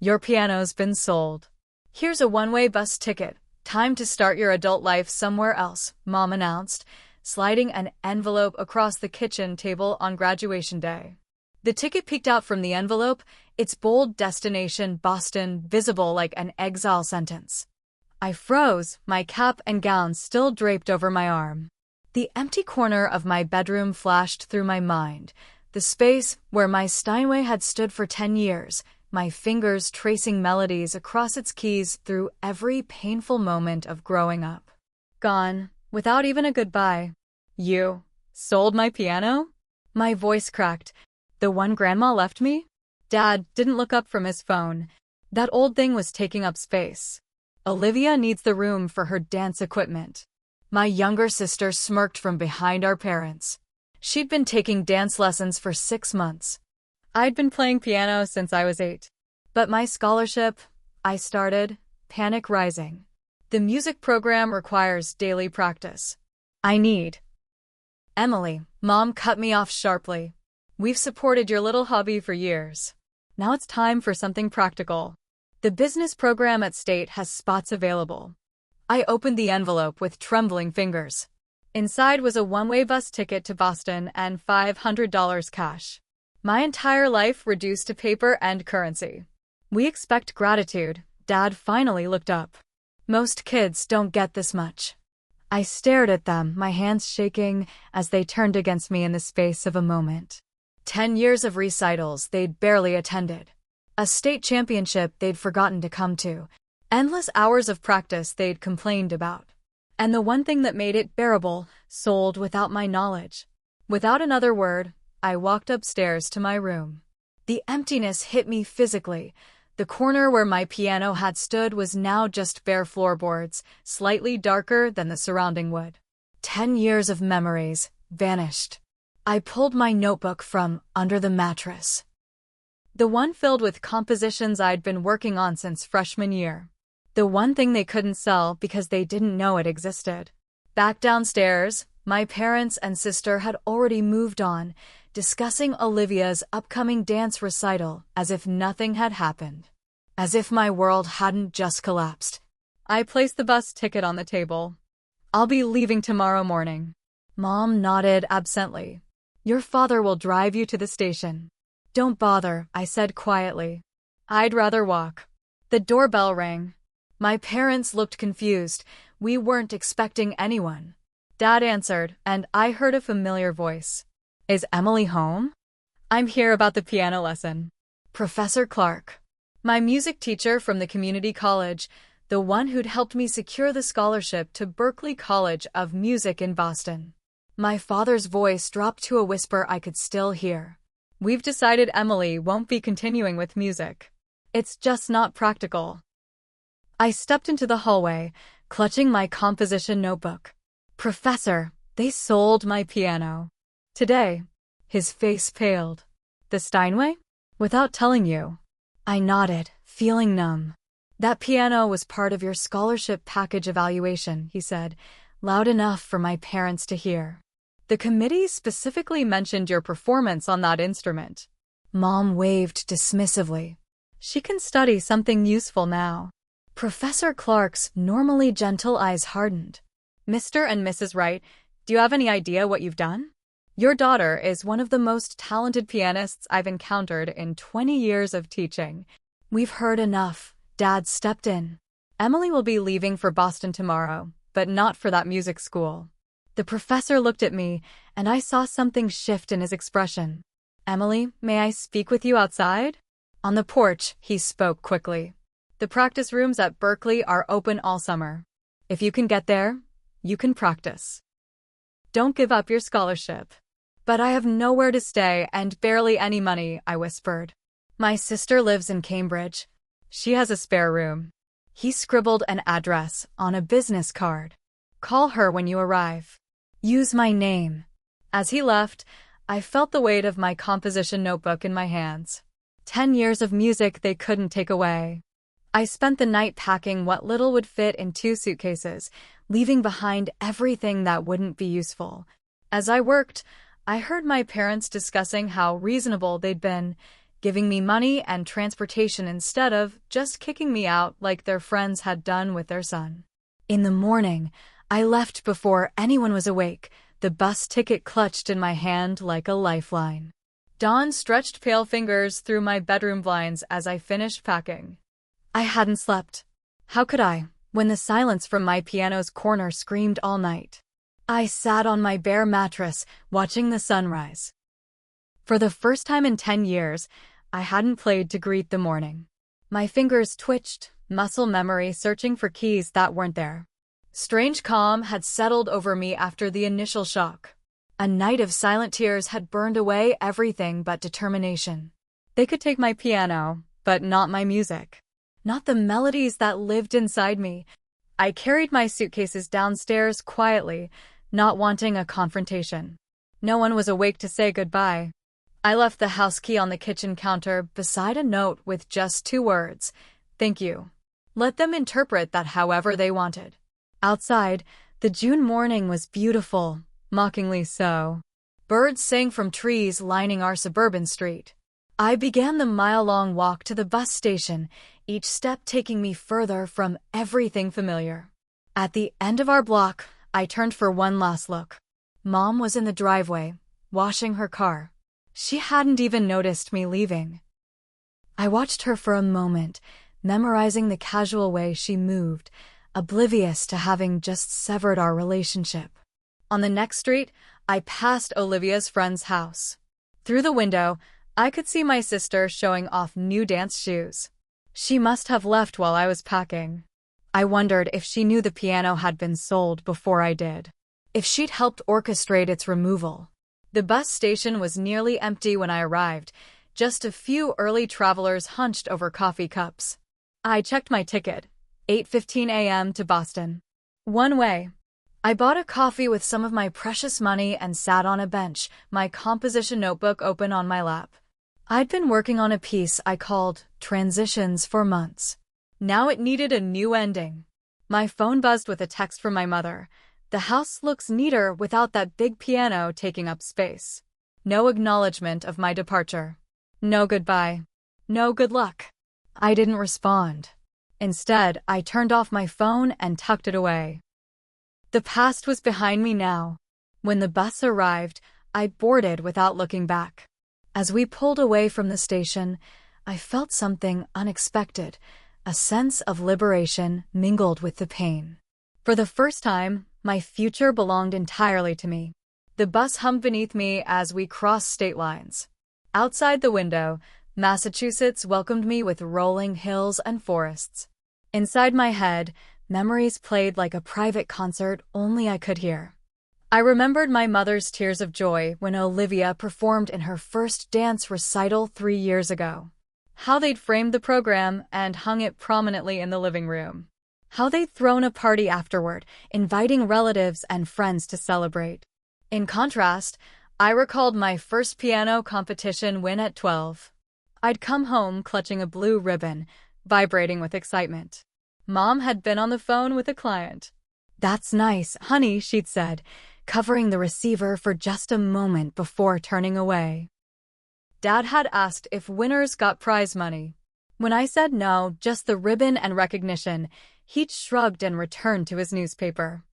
Your piano's been sold. Here's a one-way bus ticket. Time to start your adult life somewhere else, Mom announced, sliding an envelope across the kitchen table on graduation day. The ticket peeked out from the envelope, its bold destination, Boston, visible like an exile sentence. I froze, my cap and gown still draped over my arm. The empty corner of my bedroom flashed through my mind, the space where my Steinway had stood for 10 years, my fingers tracing melodies across its keys through every painful moment of growing up. Gone, without even a goodbye. You sold my piano? My voice cracked. The one Grandma left me? Dad didn't look up from his phone. That old thing was taking up space. Olivia needs the room for her dance equipment. My younger sister smirked from behind our parents. She'd been taking dance lessons for 6 months. I'd been playing piano since I was 8. But my scholarship, I started, panic rising. The music program requires daily practice. I need. Emily, Mom cut me off sharply. We've supported your little hobby for years. Now it's time for something practical. The business program at State has spots available. I opened the envelope with trembling fingers. Inside was a one-way bus ticket to Boston and $500 cash. My entire life reduced to paper and currency. We expect gratitude. Dad finally looked up. Most kids don't get this much. I stared at them, my hands shaking as they turned against me in the space of a moment. 10 years of recitals they'd barely attended. A state championship they'd forgotten to come to. Endless hours of practice they'd complained about. And the one thing that made it bearable, sold without my knowledge. Without another word, I walked upstairs to my room. The emptiness hit me physically. The corner where my piano had stood was now just bare floorboards, slightly darker than the surrounding wood. 10 years of memories vanished. I pulled my notebook from under the mattress. The one filled with compositions I'd been working on since freshman year. The one thing they couldn't sell because they didn't know it existed. Back downstairs, my parents and sister had already moved on, discussing Olivia's upcoming dance recital as if nothing had happened. As if my world hadn't just collapsed. I placed the bus ticket on the table. I'll be leaving tomorrow morning. Mom nodded absently. Your father will drive you to the station. Don't bother, I said quietly. I'd rather walk. The doorbell rang. My parents looked confused. We weren't expecting anyone. Dad answered, and I heard a familiar voice. Is Emily home? I'm here about the piano lesson. Professor Clark. My music teacher from the community college, the one who'd helped me secure the scholarship to Berklee College of Music in Boston. My father's voice dropped to a whisper I could still hear. We've decided Emily won't be continuing with music. It's just not practical. I stepped into the hallway, clutching my composition notebook. Professor, they sold my piano. Today. His face paled. The Steinway? Without telling you. I nodded, feeling numb. That piano was part of your scholarship package evaluation, he said, loud enough for my parents to hear. The committee specifically mentioned your performance on that instrument. Mom waved dismissively. She can study something useful now. Professor Clark's normally gentle eyes hardened. Mr. and Mrs. Wright, do you have any idea what you've done? Your daughter is one of the most talented pianists I've encountered in 20 years of teaching. We've heard enough. Dad stepped in. Emily will be leaving for Boston tomorrow, but not for that music school. The professor looked at me, and I saw something shift in his expression. Emily, may I speak with you outside? On the porch, he spoke quickly. The practice rooms at Berklee are open all summer. If you can get there, you can practice. Don't give up your scholarship. But I have nowhere to stay and barely any money, I whispered. My sister lives in Cambridge. She has a spare room. He scribbled an address on a business card. Call her when you arrive. Use my name. As he left, I felt the weight of my composition notebook in my hands. 10 years of music they couldn't take away. I spent the night packing what little would fit in 2 suitcases, leaving behind everything that wouldn't be useful. As I worked, I heard my parents discussing how reasonable they'd been, giving me money and transportation instead of just kicking me out like their friends had done with their son. In the morning, I left before anyone was awake, the bus ticket clutched in my hand like a lifeline. Dawn stretched pale fingers through my bedroom blinds as I finished packing. I hadn't slept. How could I, when the silence from my piano's corner screamed all night? I sat on my bare mattress, watching the sunrise. For the first time in 10 years, I hadn't played to greet the morning. My fingers twitched, muscle memory searching for keys that weren't there. Strange calm had settled over me after the initial shock. A night of silent tears had burned away everything but determination. They could take my piano, but not my music. Not the melodies that lived inside me. I carried my suitcases downstairs quietly, not wanting a confrontation. No one was awake to say goodbye. I left the house key on the kitchen counter beside a note with just 2 words, "Thank you." Let them interpret that however they wanted. Outside, the June morning was beautiful, mockingly so. Birds sang from trees lining our suburban street. I began the mile-long walk to the bus station, each step taking me further from everything familiar. At the end of our block, I turned for one last look. Mom was in the driveway, washing her car. She hadn't even noticed me leaving. I watched her for a moment, memorizing the casual way she moved, oblivious to having just severed our relationship. On the next street, I passed Olivia's friend's house. Through the window, I could see my sister showing off new dance shoes. She must have left while I was packing. I wondered if she knew the piano had been sold before I did. If she'd helped orchestrate its removal. The bus station was nearly empty when I arrived, just a few early travelers hunched over coffee cups. I checked my ticket, 8:15 a.m. to Boston. One way. I bought a coffee with some of my precious money and sat on a bench, my composition notebook open on my lap. I'd been working on a piece I called Transitions for months. Now it needed a new ending. My phone buzzed with a text from my mother. The house looks neater without that big piano taking up space. No acknowledgement of my departure. No goodbye. No good luck. I didn't respond. Instead, I turned off my phone and tucked it away. The past was behind me now. When the bus arrived, I boarded without looking back. As we pulled away from the station, I felt something unexpected, a sense of liberation mingled with the pain. For the first time, my future belonged entirely to me. The bus hummed beneath me as we crossed state lines. Outside the window, Massachusetts welcomed me with rolling hills and forests. Inside my head, memories played like a private concert only I could hear. I remembered my mother's tears of joy when Olivia performed in her first dance recital 3 years ago. How they'd framed the program and hung it prominently in the living room. How they'd thrown a party afterward, inviting relatives and friends to celebrate. In contrast, I recalled my first piano competition win at 12. I'd come home clutching a blue ribbon, vibrating with excitement. Mom had been on the phone with a client. "That's nice, honey," she'd said, covering the receiver for just a moment before turning away. Dad had asked if winners got prize money. When I said no, just the ribbon and recognition, he'd shrugged and returned to his newspaper.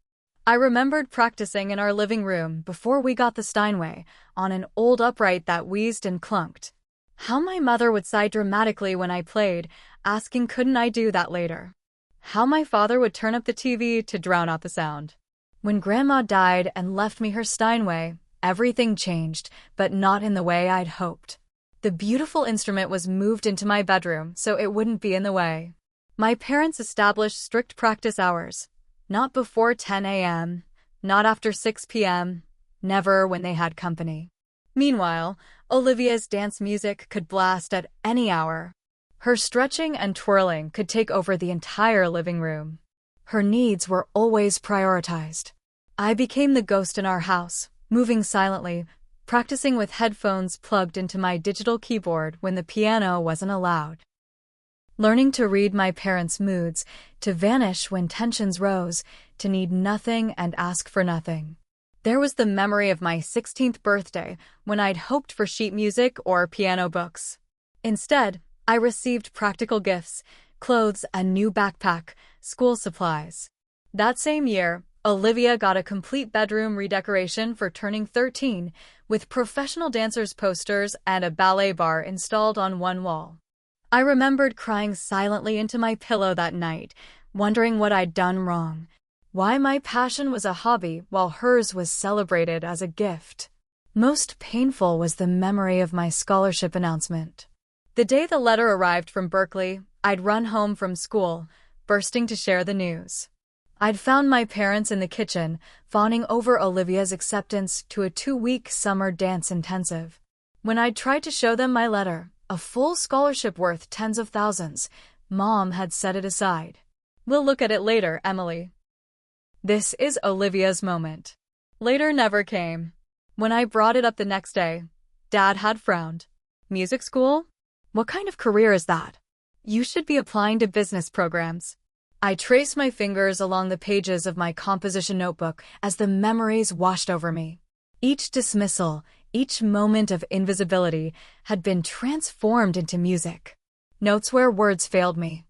I remembered practicing in our living room before we got the Steinway, on an old upright that wheezed and clunked. How my mother would sigh dramatically when I played, asking couldn't I do that later. How my father would turn up the TV to drown out the sound. When Grandma died and left me her Steinway, everything changed, but not in the way I'd hoped. The beautiful instrument was moved into my bedroom so it wouldn't be in the way. My parents established strict practice hours. Not before 10 a.m., not after 6 p.m., never when they had company. Meanwhile, Olivia's dance music could blast at any hour. Her stretching and twirling could take over the entire living room. Her needs were always prioritized. I became the ghost in our house, moving silently, practicing with headphones plugged into my digital keyboard when the piano wasn't allowed. Learning to read my parents' moods, to vanish when tensions rose, to need nothing and ask for nothing. There was the memory of my 16th birthday when I'd hoped for sheet music or piano books. Instead, I received practical gifts, clothes, a new backpack, school supplies. That same year, Olivia got a complete bedroom redecoration for turning 13, with professional dancers' posters and a ballet bar installed on one wall. I remembered crying silently into my pillow that night, wondering what I'd done wrong, why my passion was a hobby while hers was celebrated as a gift. Most painful was the memory of my scholarship announcement. The day the letter arrived from Berkeley, I'd run home from school, bursting to share the news. I'd found my parents in the kitchen, fawning over Olivia's acceptance to a 2-week summer dance intensive. When I'd tried to show them my letter, a full scholarship worth tens of thousands, Mom had set it aside. "We'll look at it later, Emily." This is Olivia's moment. Later never came. When I brought it up the next day, Dad had frowned. "Music school? What kind of career is that? You should be applying to business programs." I traced my fingers along the pages of my composition notebook as the memories washed over me. Each dismissal, each moment of invisibility had been transformed into music. Notes where words failed me.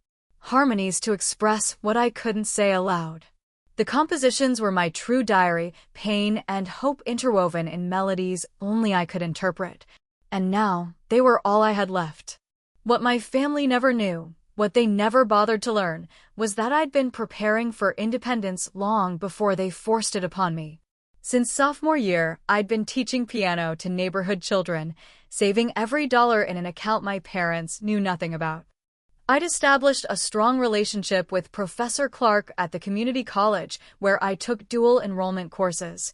Harmonies to express what I couldn't say aloud. The compositions were my true diary, pain and hope interwoven in melodies only I could interpret. And now, they were all I had left. What my family never knew, what they never bothered to learn, was that I'd been preparing for independence long before they forced it upon me. Since sophomore year, I'd been teaching piano to neighborhood children, saving every dollar in an account my parents knew nothing about. I'd established a strong relationship with Professor Clark at the community college where I took dual enrollment courses.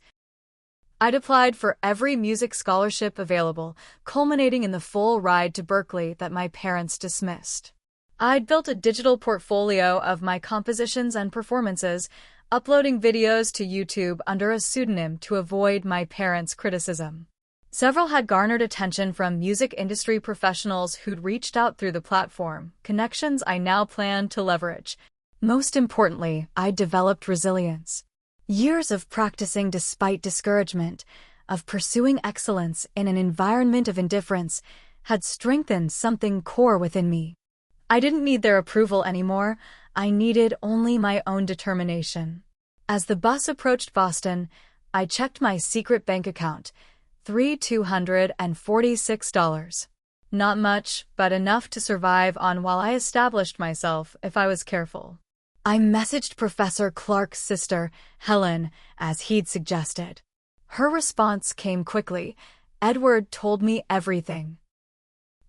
I'd applied for every music scholarship available, culminating in the full ride to Berkeley that my parents dismissed. I'd built a digital portfolio of my compositions and performances, uploading videos to YouTube under a pseudonym to avoid my parents' criticism. Several had garnered attention from music industry professionals who'd reached out through the platform, connections I now plan to leverage. Most importantly, I developed resilience. Years of practicing despite discouragement, of pursuing excellence in an environment of indifference, had strengthened something core within me. I didn't need their approval anymore. I needed only my own determination. As the bus approached Boston, I checked my secret bank account. $246. Not much, but enough to survive on while I established myself if I was careful. I messaged Professor Clark's sister, Helen, as he'd suggested. Her response came quickly. "Edward told me everything.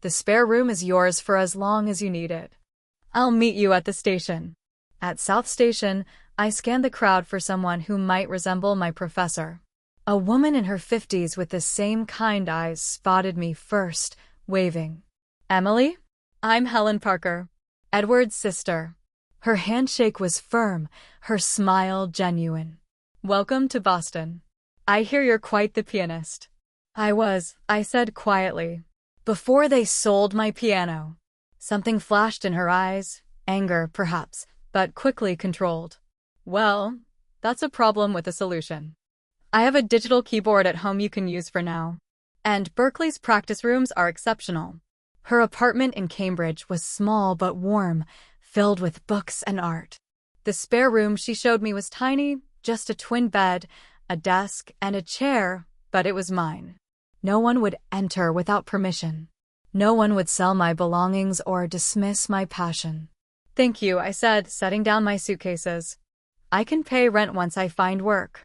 The spare room is yours for as long as you need it. I'll meet you at the station." At South Station, I scanned the crowd for someone who might resemble my professor. A woman in her 50s with the same kind eyes spotted me first, waving. "Emily? I'm Helen Parker, Edward's sister." Her handshake was firm, her smile genuine. "Welcome to Boston. I hear you're quite the pianist." I said quietly. "Before they sold my piano." Something flashed in her eyes, anger perhaps, but quickly controlled. "Well, that's a problem with a solution. I have a digital keyboard at home you can use for now. And Berkeley's practice rooms are exceptional." Her apartment in Cambridge was small but warm, filled with books and art. The spare room she showed me was tiny, just a twin bed, a desk, and a chair, but it was mine. No one would enter without permission. No one would sell my belongings or dismiss my passion. "Thank you," I said, setting down my suitcases. "I can pay rent once I find work."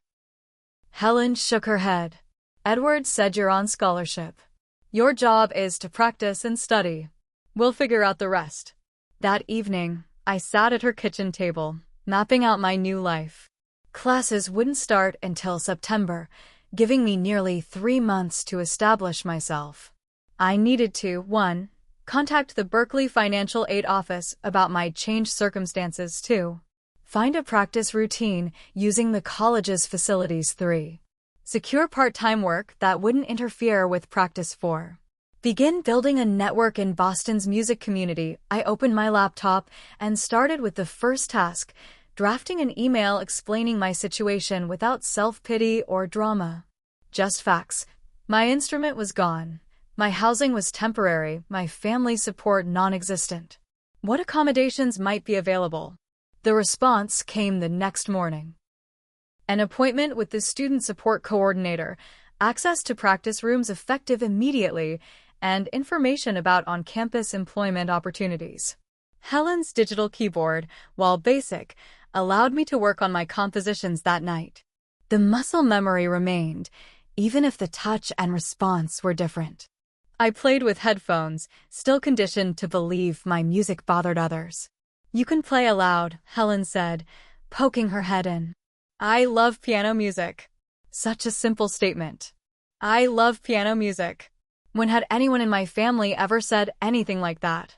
Helen shook her head. "Edward said you're on scholarship. Your job is to practice and study. We'll figure out the rest." That evening, I sat at her kitchen table, mapping out my new life. Classes wouldn't start until September, giving me nearly 3 months to establish myself. I needed to, 1, contact the Berkeley Financial Aid Office about my changed circumstances. 2, find a practice routine using the college's facilities. 3, secure part-time work that wouldn't interfere with practice. 4, begin building a network in Boston's music community. I opened my laptop and started with the first task, drafting an email explaining my situation without self-pity or drama. Just facts. My instrument was gone. My housing was temporary, my family support non-existent. What accommodations might be available? The response came the next morning. An appointment with the student support coordinator, access to practice rooms effective immediately, and information about on-campus employment opportunities. Helen's digital keyboard, while basic, allowed me to work on my compositions that night. The muscle memory remained, even if the touch and response were different. I played with headphones, still conditioned to believe my music bothered others. "You can play aloud," Helen said, poking her head in. "I love piano music." Such a simple statement. I love piano music. When had anyone in my family ever said anything like that?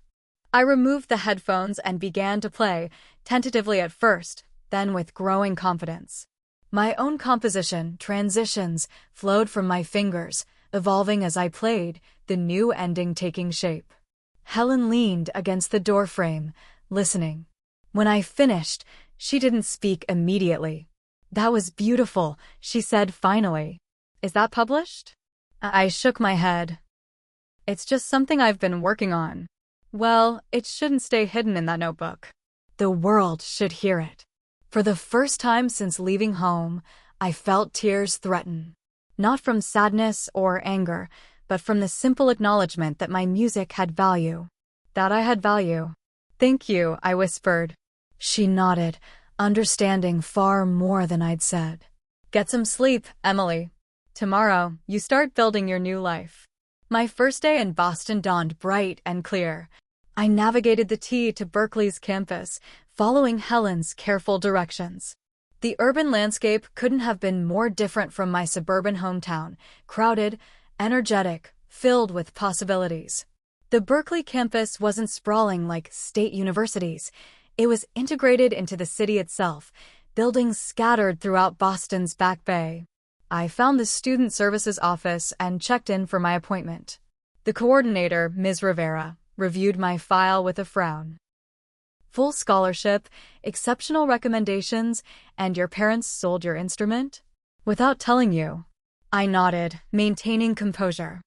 I removed the headphones and began to play, tentatively at first, then with growing confidence. My own composition, transitions, flowed from my fingers, evolving as I played, the new ending taking shape. Helen leaned against the doorframe, listening. When I finished, she didn't speak immediately. "That was beautiful," she said finally. "Is that published?" I shook my head. "It's just something I've been working on." "Well, it shouldn't stay hidden in that notebook. The world should hear it." For the first time since leaving home, I felt tears threaten. Not from sadness or anger, but from the simple acknowledgement that my music had value. That I had value. "Thank you," I whispered. She nodded, understanding far more than I'd said. "Get some sleep, Emily. Tomorrow, you start building your new life." My first day in Boston dawned bright and clear. I navigated the T to Berkeley's campus, following Helen's careful directions. The urban landscape couldn't have been more different from my suburban hometown, crowded, energetic, filled with possibilities. The Berkeley campus wasn't sprawling like state universities. It was integrated into the city itself, buildings scattered throughout Boston's Back Bay. I found the Student Services office and checked in for my appointment. The coordinator, Ms. Rivera, reviewed my file with a frown. "Full scholarship, exceptional recommendations, and your parents sold your instrument?" "Without telling you." I nodded, maintaining composure.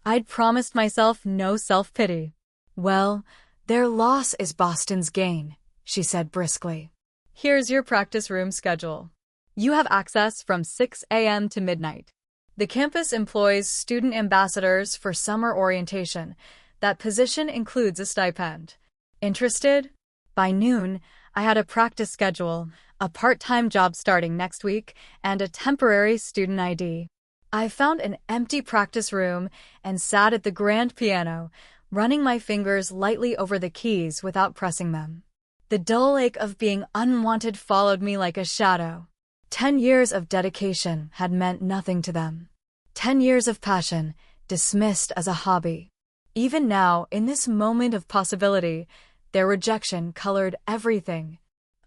I'd promised myself no self-pity. "Well, their loss is Boston's gain," she said briskly. "Here's your practice room schedule. You have access from 6 a.m. to midnight. The campus employs student ambassadors for summer orientation. That position includes a stipend. Interested?" By noon, I had a practice schedule, a part-time job starting next week, and a temporary student ID. I found an empty practice room and sat at the grand piano, running my fingers lightly over the keys without pressing them. The dull ache of being unwanted followed me like a shadow. 10 years of dedication had meant nothing to them. 10 years of passion, dismissed as a hobby. Even now, in this moment of possibility, their rejection colored everything.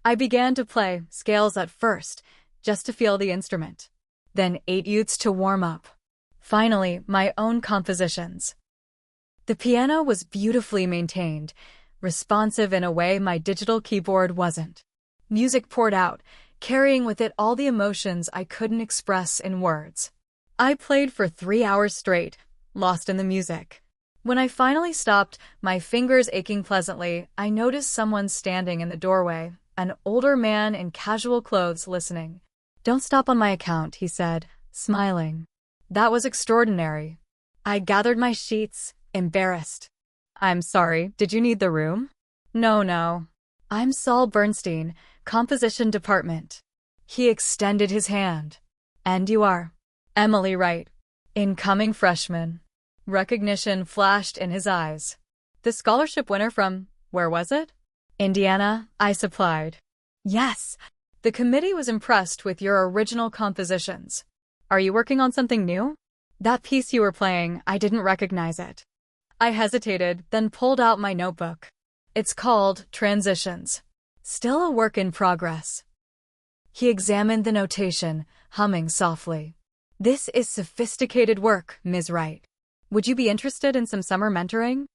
I began to play scales at first, just to feel the instrument. Then etudes to warm up. Finally, my own compositions. The piano was beautifully maintained, responsive in a way my digital keyboard wasn't. Music poured out, carrying with it all the emotions I couldn't express in words. I played for 3 hours straight, lost in the music. When I finally stopped, my fingers aching pleasantly, I noticed someone standing in the doorway, an older man in casual clothes listening. "Don't stop on my account," he said, smiling. That was extraordinary. I gathered my sheets, embarrassed. "I'm sorry, did you need the room?" No. "I'm Saul Bernstein, Composition Department." He extended his hand. "And you are?" "Emily Wright, incoming freshman." Recognition flashed in his eyes. "The scholarship winner from, where was it?" "Indiana," I supplied. "Yes." "The committee was impressed with your original compositions. Are you working on something new?" "That piece you were playing, I didn't recognize it." I hesitated, then pulled out my notebook. "It's called Transitions. Still a work in progress." He examined the notation, humming softly. "This is sophisticated work, Ms. Wright. Would you be interested in some summer mentoring?"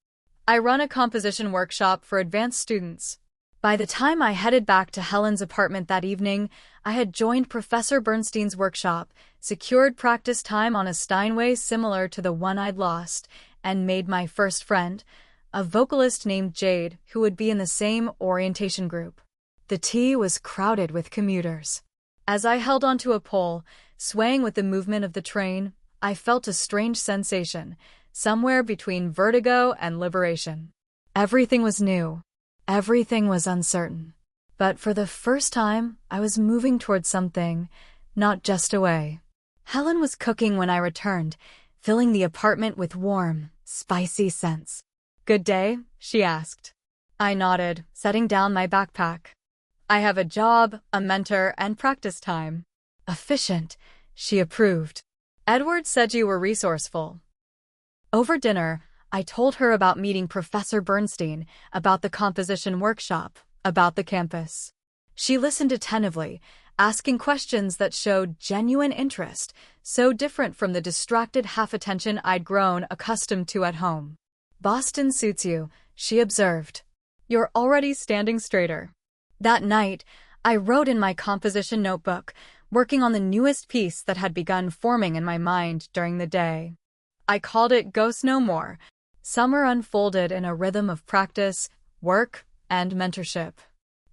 I run a composition workshop for advanced students. By the time I headed back to Helen's apartment that evening, I had joined Professor Bernstein's workshop, secured practice time on a Steinway similar to the one I'd lost, and made my first friend, a vocalist named Jade who would be in the same orientation group. The T was crowded with commuters. As I held onto a pole, swaying with the movement of the train, I felt a strange sensation, somewhere between vertigo and liberation. Everything was new. Everything was uncertain. But for the first time, I was moving towards something, not just away. Helen was cooking when I returned, filling the apartment with warm, spicy scents. "Good day?" she asked. I nodded, setting down my backpack. "I have a job, a mentor, and practice time." "Efficient," she approved. "Edward said you were resourceful." Over dinner, I told her about meeting Professor Bernstein, about the composition workshop, about the campus. She listened attentively, asking questions that showed genuine interest, so different from the distracted half-attention I'd grown accustomed to at home. "Boston suits you," she observed. "You're already standing straighter." That night, I wrote in my composition notebook, working on the newest piece that had begun forming in my mind during the day. I called it Ghosts No More. Summer unfolded in a rhythm of practice, work, and mentorship.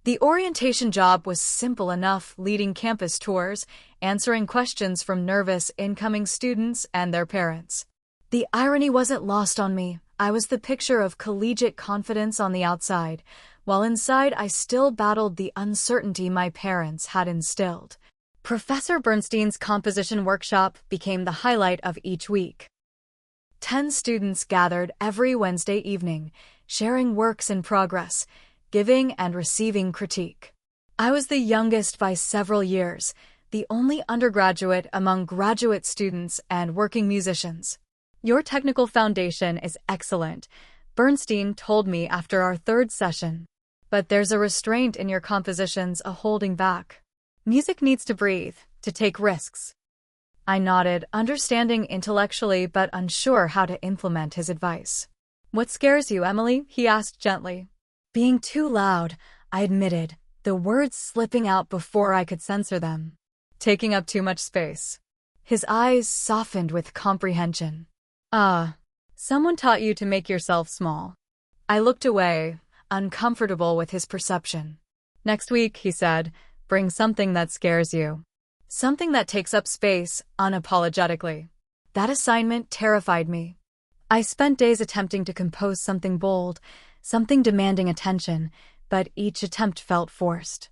The orientation job was simple enough, leading campus tours, answering questions from nervous incoming students and their parents. The irony wasn't lost on me. I was the picture of collegiate confidence on the outside, while inside I still battled the uncertainty my parents had instilled. Professor Bernstein's composition workshop became the highlight of each week. 10 students gathered every Wednesday evening, sharing works in progress, giving and receiving critique. I was the youngest by several years, the only undergraduate among graduate students and working musicians. "Your technical foundation is excellent," Bernstein told me after our third session. "But there's a restraint in your compositions, a holding back. Music needs to breathe, to take risks." I nodded, understanding intellectually but unsure how to implement his advice. "What scares you, Emily?" he asked gently. "Being too loud," I admitted, the words slipping out before I could censor them. "Taking up too much space." His eyes softened with comprehension. "Ah, someone taught you to make yourself small." I looked away, uncomfortable with his perception. "Next week," he said, "bring something that scares you. Something that takes up space, unapologetically." That assignment terrified me. I spent days attempting to compose something bold, something demanding attention, but each attempt felt forced.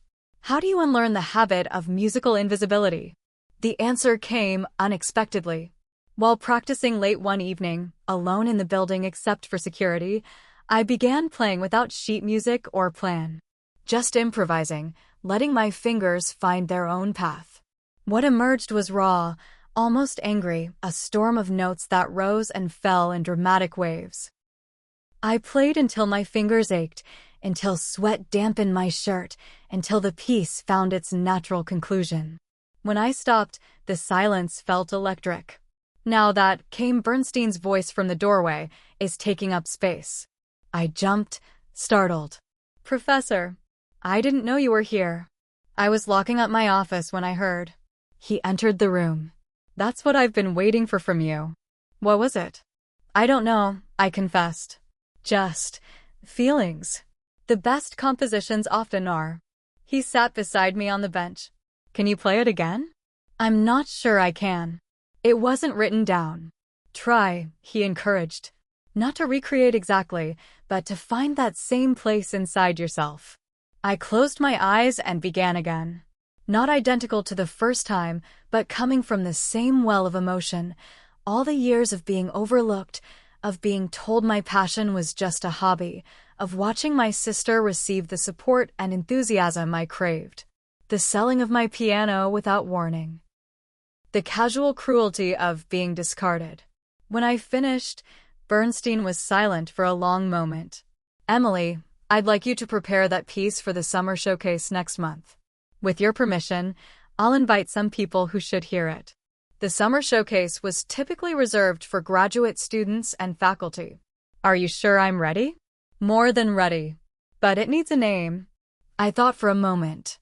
How do you unlearn the habit of musical invisibility? The answer came unexpectedly. While practicing late one evening, alone in the building except for security, I began playing without sheet music or plan. Just improvising, letting my fingers find their own path. What emerged was raw, almost angry, a storm of notes that rose and fell in dramatic waves. I played until my fingers ached, until sweat dampened my shirt, until the piece found its natural conclusion. When I stopped, the silence felt electric. "Now that," came Bernstein's voice from the doorway, "is taking up space." I jumped, startled. "Professor, I didn't know you were here." I was locking up my office when I heard. He entered the room. "That's what I've been waiting for from you." "What was it?" "I don't know," I confessed. "Just feelings. The best compositions often are." He sat beside me on the bench. "Can you play it again?" "I'm not sure I can. It wasn't written down." "Try," he encouraged. "Not to recreate exactly, but to find that same place inside yourself." I closed my eyes and began again. Not identical to the first time, but coming from the same well of emotion. All the years of being overlooked, of being told my passion was just a hobby, of watching my sister receive the support and enthusiasm I craved. The selling of my piano without warning. The casual cruelty of being discarded. When I finished, Bernstein was silent for a long moment. "Emily, I'd like you to prepare that piece for the summer showcase next month. With your permission, I'll invite some people who should hear it." The summer showcase was typically reserved for graduate students and faculty. "Are you sure I'm ready?" "More than ready. But it needs a name." I thought for a moment.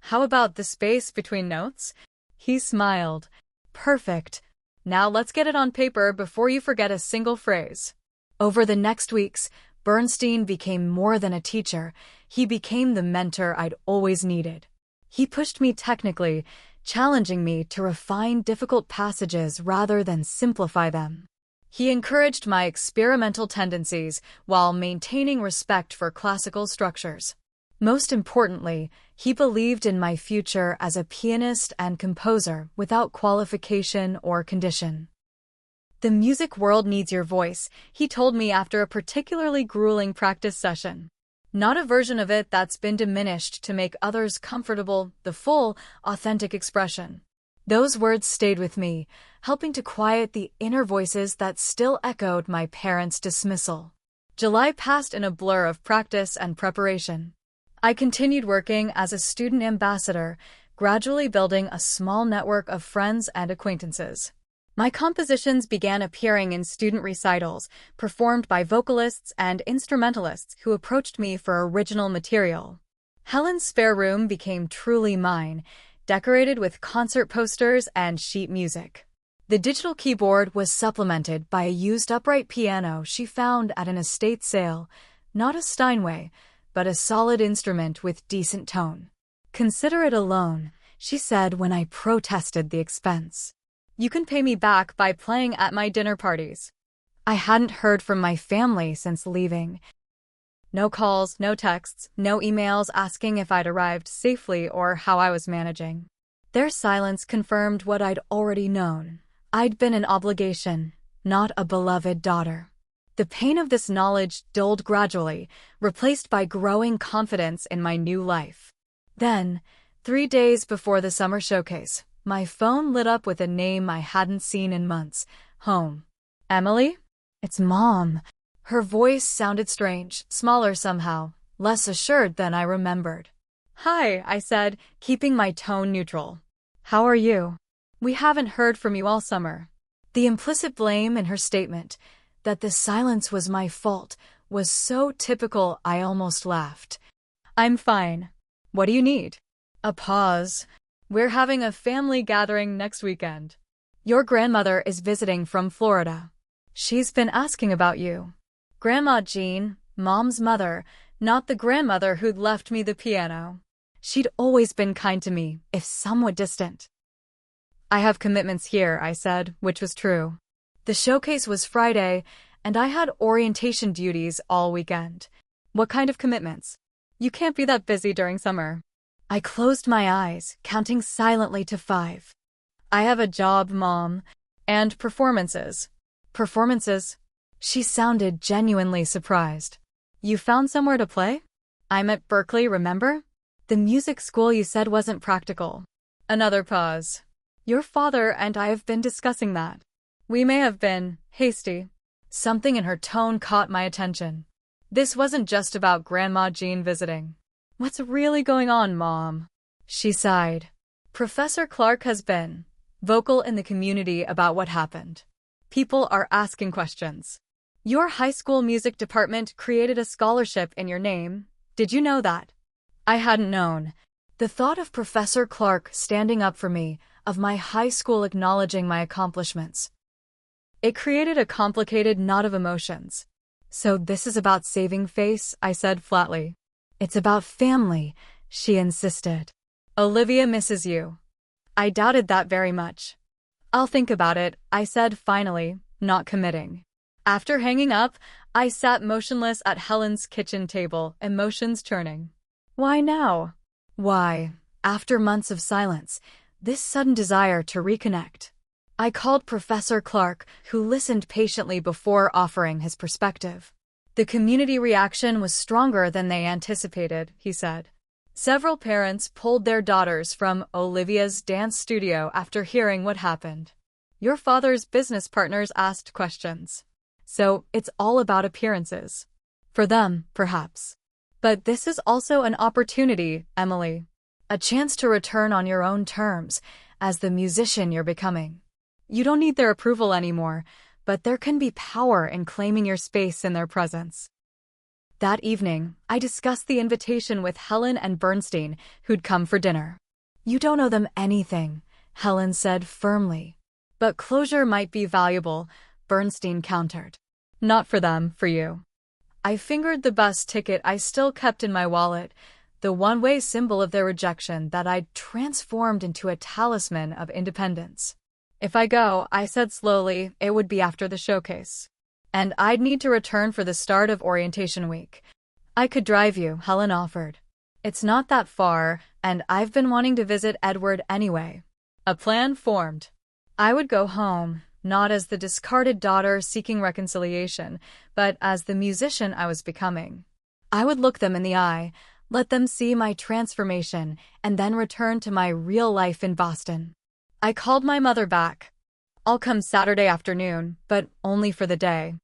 "How about the space between notes?" He smiled. "Perfect. Now let's get it on paper before you forget a single phrase." Over the next weeks, Bernstein became more than a teacher. He became the mentor I'd always needed. He pushed me technically, challenging me to refine difficult passages rather than simplify them. He encouraged my experimental tendencies while maintaining respect for classical structures. Most importantly, he believed in my future as a pianist and composer without qualification or condition. "The music world needs your voice," he told me after a particularly grueling practice session. "Not a version of it that's been diminished to make others comfortable, the full, authentic expression." Those words stayed with me, helping to quiet the inner voices that still echoed my parents' dismissal. July passed in a blur of practice and preparation. I continued working as a student ambassador, gradually building a small network of friends and acquaintances. My compositions began appearing in student recitals, performed by vocalists and instrumentalists who approached me for original material. Helen's spare room became truly mine, decorated with concert posters and sheet music. The digital keyboard was supplemented by a used upright piano she found at an estate sale, not a Steinway, but a solid instrument with decent tone. "Consider it a loan," she said when I protested the expense. "You can pay me back by playing at my dinner parties." I hadn't heard from my family since leaving. No calls, no texts, no emails asking if I'd arrived safely or how I was managing. Their silence confirmed what I'd already known. I'd been an obligation, not a beloved daughter. The pain of this knowledge dulled gradually, replaced by growing confidence in my new life. Then, 3 days before the summer showcase, my phone lit up with a name I hadn't seen in months. Home. "Emily?" "It's Mom." Her voice sounded strange, smaller somehow, less assured than I remembered. "Hi," I said, keeping my tone neutral. "How are you? We haven't heard from you all summer." The implicit blame in her statement, that the silence was my fault, was so typical I almost laughed. "I'm fine. What do you need?" A pause. "We're having a family gathering next weekend. Your grandmother is visiting from Florida. She's been asking about you." Grandma Jean, Mom's mother, not the grandmother who'd left me the piano. She'd always been kind to me, if somewhat distant. "I have commitments here," I said, which was true. The showcase was Friday, and I had orientation duties all weekend. "What kind of commitments? You can't be that busy during summer." I closed my eyes, counting silently to 5. "I have a job, Mom. And performances." "Performances?" She sounded genuinely surprised. "You found somewhere to play?" "I'm at Berkeley, remember? The music school you said wasn't practical." Another pause. "Your father and I have been discussing that." We may have been hasty. Something in her tone caught my attention. This wasn't just about Grandma Jean visiting. "What's really going on, Mom?" She sighed. "Professor Clark has been vocal in the community about what happened. People are asking questions. Your high school music department created a scholarship in your name. Did you know that?" I hadn't known. The thought of Professor Clark standing up for me, of my high school acknowledging my accomplishments, it created a complicated knot of emotions. "So this is about saving face," I said flatly. "It's about family," she insisted. "Olivia misses you." I doubted that very much. "I'll think about it," I said finally, not committing. After hanging up, I sat motionless at Helen's kitchen table, emotions churning. Why now? Why, after months of silence, this sudden desire to reconnect? I called Professor Clark, who listened patiently before offering his perspective. "The community reaction was stronger than they anticipated," he said. "Several parents pulled their daughters from Olivia's dance studio after hearing what happened. Your father's business partners asked questions. So it's all about appearances. For them, perhaps. But this is also an opportunity, Emily. A chance to return on your own terms, as the musician you're becoming. You don't need their approval anymore, but there can be power in claiming your space in their presence." That evening, I discussed the invitation with Helen and Bernstein, who'd come for dinner. "You don't owe them anything," Helen said firmly. "But closure might be valuable," Bernstein countered. Not for them, for you. I fingered the bus ticket I still kept in my wallet, the one-way symbol of their rejection that I'd transformed into a talisman of independence. If I go, I said slowly, it would be after the showcase. And I'd need to return for the start of orientation week. I could drive you, Helen offered. It's not that far, and I've been wanting to visit Edward anyway. A plan formed. I would go home, not as the discarded daughter seeking reconciliation, but as the musician I was becoming. I would look them in the eye, let them see my transformation, and then return to my real life in Boston. I called my mother back. I'll come Saturday afternoon, but only for the day.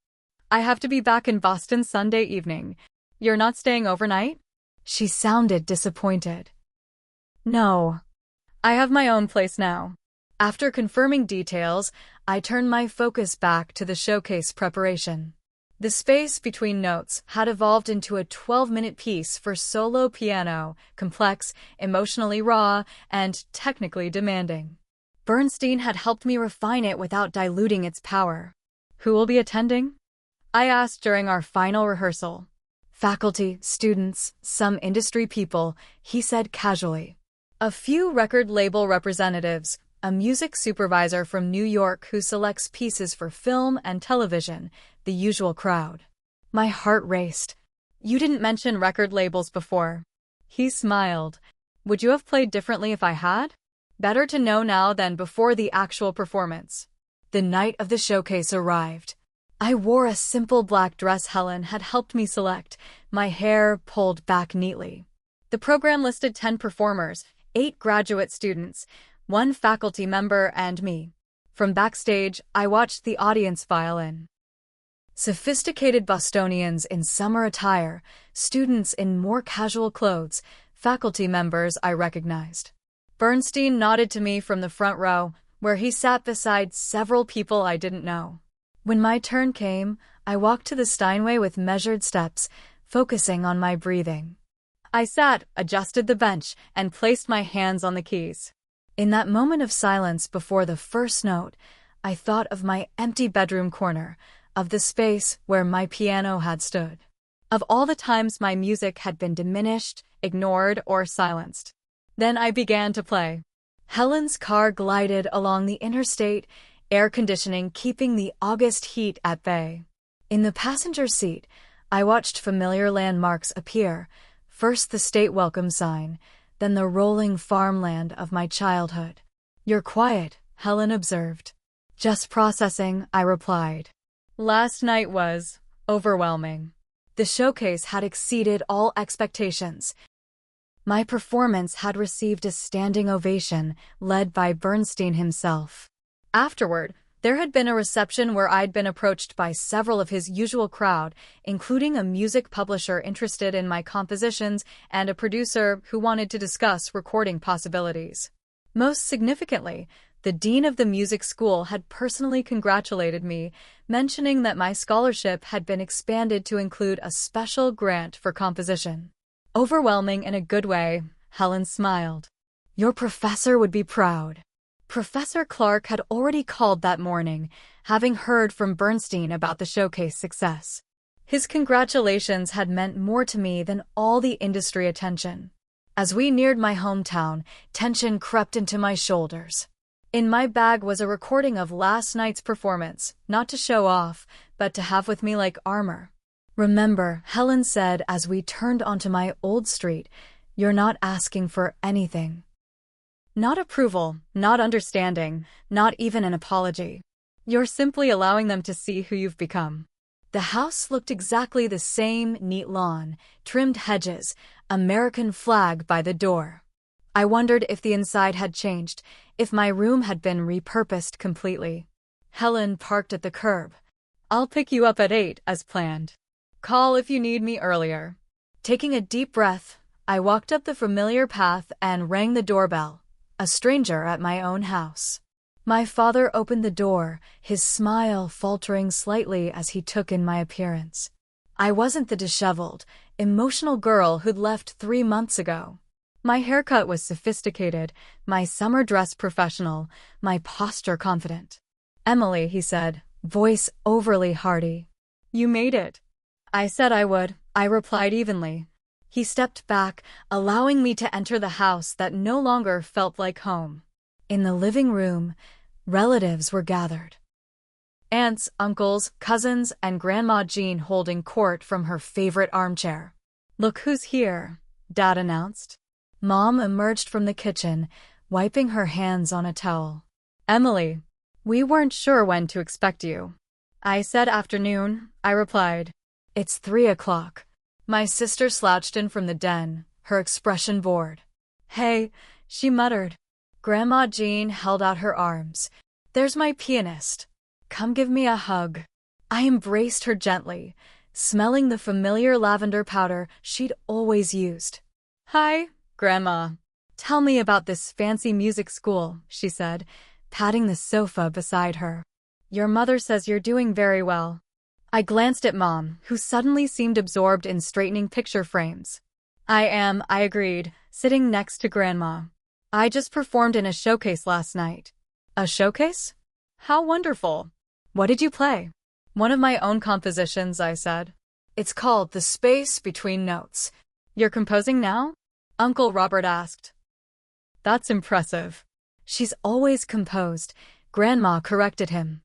I have to be back in Boston Sunday evening. You're not staying overnight? She sounded disappointed. No. I have my own place now. After confirming details, I turned my focus back to the showcase preparation. The space between notes had evolved into a 12-minute piece for solo piano, complex, emotionally raw, and technically demanding. Bernstein had helped me refine it without diluting its power. Who will be attending? I asked during our final rehearsal. Faculty, students, some industry people, he said casually. A few record label representatives, a music supervisor from New York who selects pieces for film and television, the usual crowd. My heart raced. You didn't mention record labels before. He smiled. Would you have played differently if I had? Better to know now than before the actual performance. The night of the showcase arrived. I wore a simple black dress Helen had helped me select, my hair pulled back neatly. The program listed 10 performers, 8 graduate students, 1 faculty member, and me. From backstage, I watched the audience file in. Sophisticated Bostonians in summer attire, students in more casual clothes, faculty members I recognized. Bernstein nodded to me from the front row, where he sat beside several people I didn't know. When my turn came, I walked to the Steinway with measured steps, focusing on my breathing. I sat, adjusted the bench, and placed my hands on the keys. In that moment of silence before the first note, I thought of my empty bedroom corner, of the space where my piano had stood, of all the times my music had been diminished, ignored, or silenced. Then I began to play. Helen's car glided along the interstate, air conditioning keeping the August heat at bay. In the passenger seat, I watched familiar landmarks appear, first the state welcome sign, then the rolling farmland of my childhood. You're quiet, Helen observed. Just processing, I replied. Last night was overwhelming. The showcase had exceeded all expectations. My performance had received a standing ovation, led by Bernstein himself. Afterward, there had been a reception where I'd been approached by several of his usual crowd, including a music publisher interested in my compositions and a producer who wanted to discuss recording possibilities. Most significantly, the dean of the music school had personally congratulated me, mentioning that my scholarship had been expanded to include a special grant for composition. Overwhelming in a good way, Helen smiled. Your professor would be proud. Professor Clark had already called that morning, having heard from Bernstein about the showcase success. His congratulations had meant more to me than all the industry attention. As we neared my hometown, tension crept into my shoulders. In my bag was a recording of last night's performance, not to show off, but to have with me like armor. Remember, Helen said as we turned onto my old street, you're not asking for anything. Not approval, not understanding, not even an apology. You're simply allowing them to see who you've become. The house looked exactly the same: neat lawn, trimmed hedges, American flag by the door. I wondered if the inside had changed, if my room had been repurposed completely. Helen parked at the curb. I'll pick you up at 8 as planned. Call if you need me earlier. Taking a deep breath, I walked up the familiar path and rang the doorbell. A stranger at my own house. My father opened the door, his smile faltering slightly as he took in my appearance. I wasn't the disheveled, emotional girl who'd left 3 months ago. My haircut was sophisticated, my summer dress professional, my posture confident. Emily, he said, voice overly hearty. You made it. I said I would, I replied evenly. He stepped back, allowing me to enter the house that no longer felt like home. In the living room, relatives were gathered. Aunts, uncles, cousins, and Grandma Jean holding court from her favorite armchair. Look who's here, Dad announced. Mom emerged from the kitchen, wiping her hands on a towel. Emily, we weren't sure when to expect you. I said afternoon, I replied. It's 3 o'clock. My sister slouched in from the den, her expression bored. Hey, she muttered. Grandma Jean held out her arms. There's my pianist. Come give me a hug. I embraced her gently, smelling the familiar lavender powder she'd always used. Hi, Grandma. Tell me about this fancy music school, she said, patting the sofa beside her. Your mother says you're doing very well. I glanced at Mom, who suddenly seemed absorbed in straightening picture frames. I am, I agreed, sitting next to Grandma. I just performed in a showcase last night. A showcase? How wonderful. What did you play? One of my own compositions, I said. It's called The Space Between Notes. You're composing now? Uncle Robert asked. That's impressive. She's always composed, Grandma corrected him.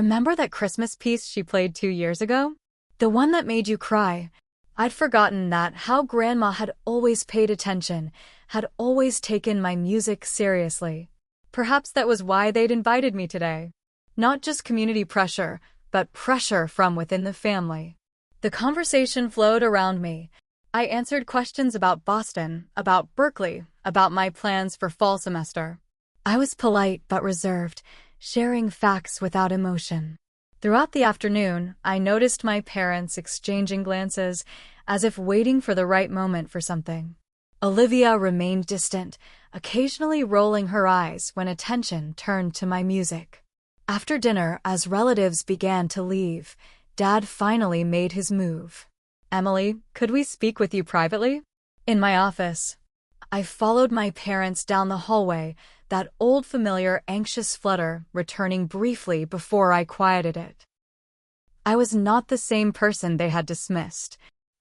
Remember that Christmas piece she played 2 years ago? The one that made you cry? I'd forgotten that, how Grandma had always paid attention, had always taken my music seriously. Perhaps that was why they'd invited me today. Not just community pressure, but pressure from within the family. The conversation flowed around me. I answered questions about Boston, about Berkeley, about my plans for fall semester. I was polite but reserved, sharing facts without emotion. Throughout the afternoon, I noticed my parents exchanging glances, as if waiting for the right moment for something. Olivia remained distant, occasionally rolling her eyes when attention turned to my music. After dinner, as relatives began to leave, Dad finally made his move. Emily, could we speak with you privately? In my office. I followed my parents down the hallway, that old familiar anxious flutter returning briefly before I quieted it. I was not the same person they had dismissed.